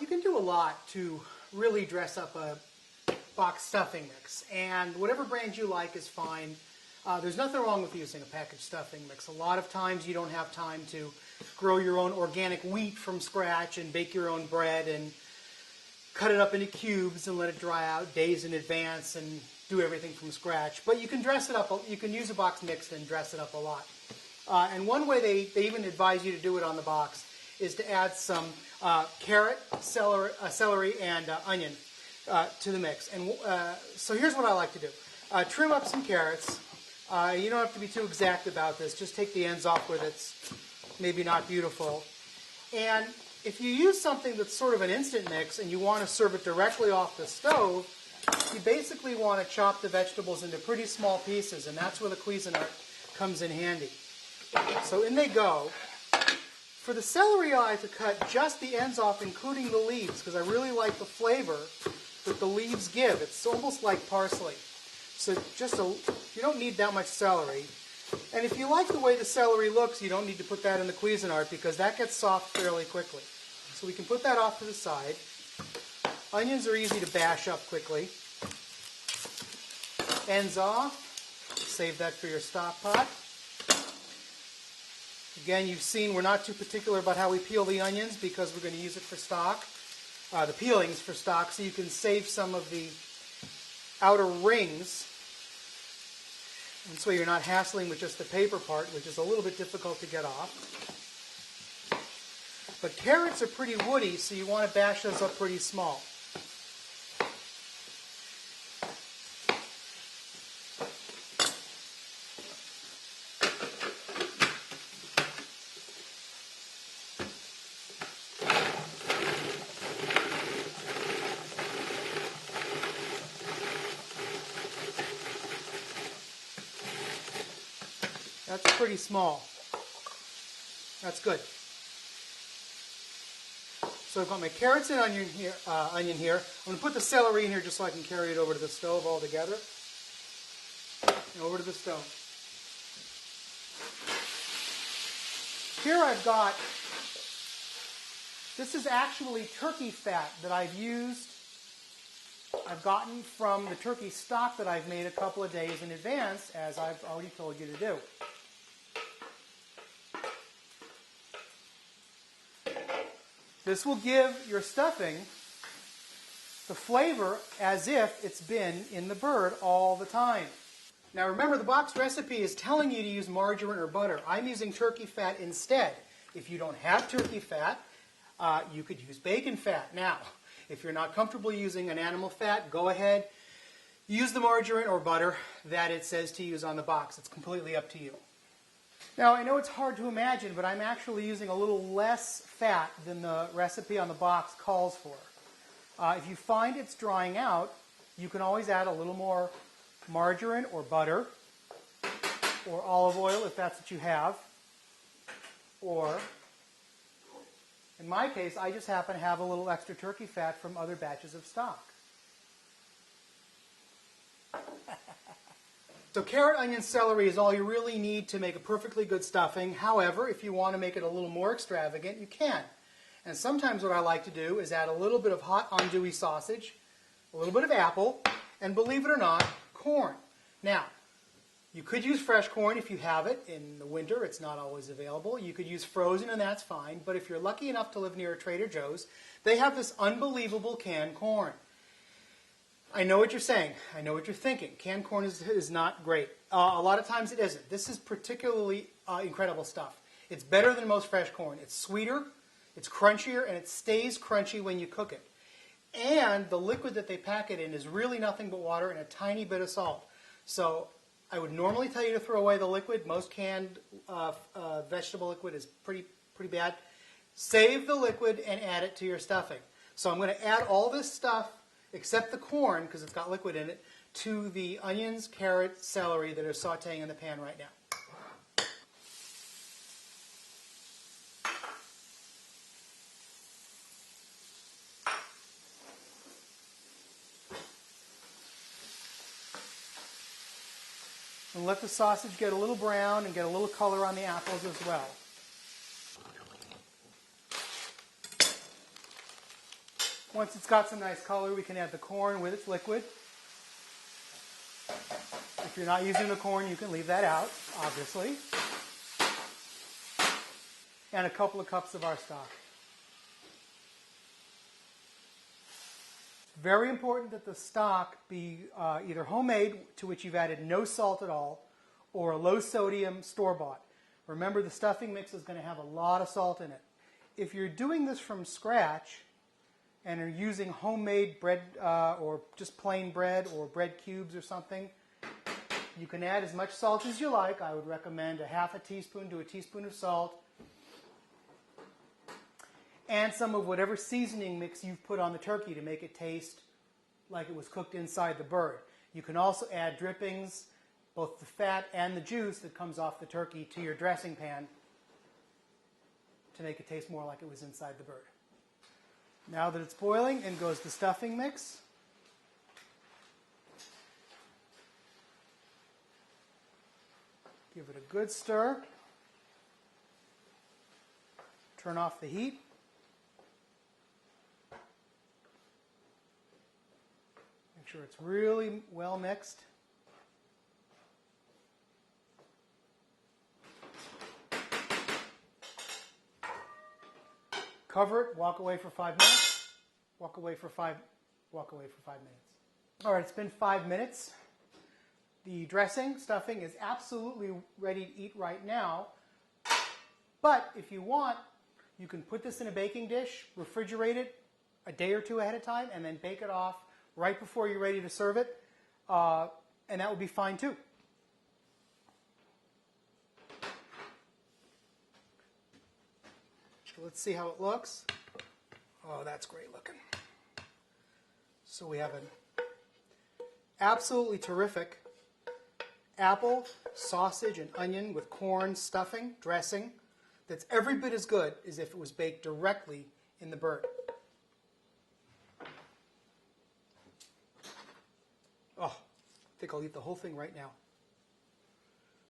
You can do a lot to really dress up a box stuffing mix, and whatever brand you like is fine. There's nothing wrong with using a packaged stuffing mix. A lot of times you don't have time to grow your own organic wheat from scratch and bake your own bread and cut it up into cubes and let it dry out days in advance and do everything from scratch. But you can dress it up. You can use a box mix and dress it up a lot. And one way they even advise you to do it on the box is to add some carrot, celery, and onion to the mix. And so here's what I like to do. Trim up some carrots. You don't have to be too exact about this. Just take the ends off where that's maybe not beautiful. And if you use something that's sort of an instant mix and you want to serve it directly off the stove, you basically want to chop the vegetables into pretty small pieces, and that's where the Cuisinart comes in handy. So in they go. For the celery, I like to cut just the ends off, including the leaves, because I really like the flavor that the leaves give. It's almost like parsley. So you don't need that much celery. And if you like the way the celery looks, you don't need to put that in the Cuisinart because that gets soft fairly quickly. So we can put that off to the side. Onions are easy to bash up quickly. Ends off. Save that for your stock pot. Again, you've seen we're not too particular about how we peel the onions because we're going to use it for stock. The peelings for stock, so you can save some of the outer rings. And so you're not hassling with just the paper part, which is a little bit difficult to get off. But carrots are pretty woody, so you want to bash those up pretty small. That's pretty small. That's good. So I've got my carrots and onion here. I'm going to put the celery in here just so I can carry it over to the stove all together. And over to the stove. Here I've got, this is actually turkey fat that I've gotten from the turkey stock that I've made a couple of days in advance, as I've already told you to do. This will give your stuffing the flavor as if it's been in the bird all the time. Now remember, the box recipe is telling you to use margarine or butter. I'm using turkey fat instead. If you don't have turkey fat, you could use bacon fat. Now, if you're not comfortable using an animal fat, go ahead, use the margarine or butter that it says to use on the box. It's completely up to you. Now, I know it's hard to imagine, but I'm actually using a little less fat than the recipe on the box calls for. If you find it's drying out, you can always add a little more margarine or butter or olive oil if that's what you have. Or, in my case, I just happen to have a little extra turkey fat from other batches of stock. So carrot, onion, celery is all you really need to make a perfectly good stuffing. However, if you want to make it a little more extravagant, you can. And sometimes what I like to do is add a little bit of hot andouille sausage, a little bit of apple, and believe it or not, corn. Now, you could use fresh corn if you have it. In the winter, it's not always available. You could use frozen, and that's fine. But if you're lucky enough to live near a Trader Joe's, they have this unbelievable canned corn. I know what you're saying. I know what you're thinking. Canned corn is not great. A lot of times it isn't. This is particularly incredible stuff. It's better than most fresh corn. It's sweeter, it's crunchier, and it stays crunchy when you cook it. And the liquid that they pack it in is really nothing but water and a tiny bit of salt. So I would normally tell you to throw away the liquid. Most canned vegetable liquid is pretty bad. Save the liquid and add it to your stuffing. So I'm going to add all this stuff, except the corn, because it's got liquid in it, to the onions, carrot, celery that are sauteing in the pan right now. And let the sausage get a little brown and get a little color on the apples as well. Once it's got some nice color, we can add the corn with its liquid. If you're not using the corn, you can leave that out, obviously. And a couple of cups of our stock. It's very important that the stock be either homemade, to which you've added no salt at all, or a low sodium store-bought. Remember, the stuffing mix is going to have a lot of salt in it. If you're doing this from scratch and are using homemade bread or just plain bread or bread cubes or something, you can add as much salt as you like. I would recommend a half a teaspoon to a teaspoon of salt. And some of whatever seasoning mix you've put on the turkey to make it taste like it was cooked inside the bird. You can also add drippings, both the fat and the juice that comes off the turkey, to your dressing pan to make it taste more like it was inside the bird. Now that it's boiling, in goes the stuffing mix. Give it a good stir. Turn off the heat. Make sure it's really well mixed. Cover it, walk away for 5 minutes. Walk away for 5 minutes. All right, it's been 5 minutes. The dressing, stuffing is absolutely ready to eat right now. But if you want, you can put this in a baking dish, refrigerate it a day or two ahead of time, and then bake it off right before you're ready to serve it. And that would be fine too. So let's see how it looks. Oh, that's great looking. So we have an absolutely terrific apple, sausage, and onion with corn stuffing, dressing, that's every bit as good as if it was baked directly in the bird. Oh, I think I'll eat the whole thing right now.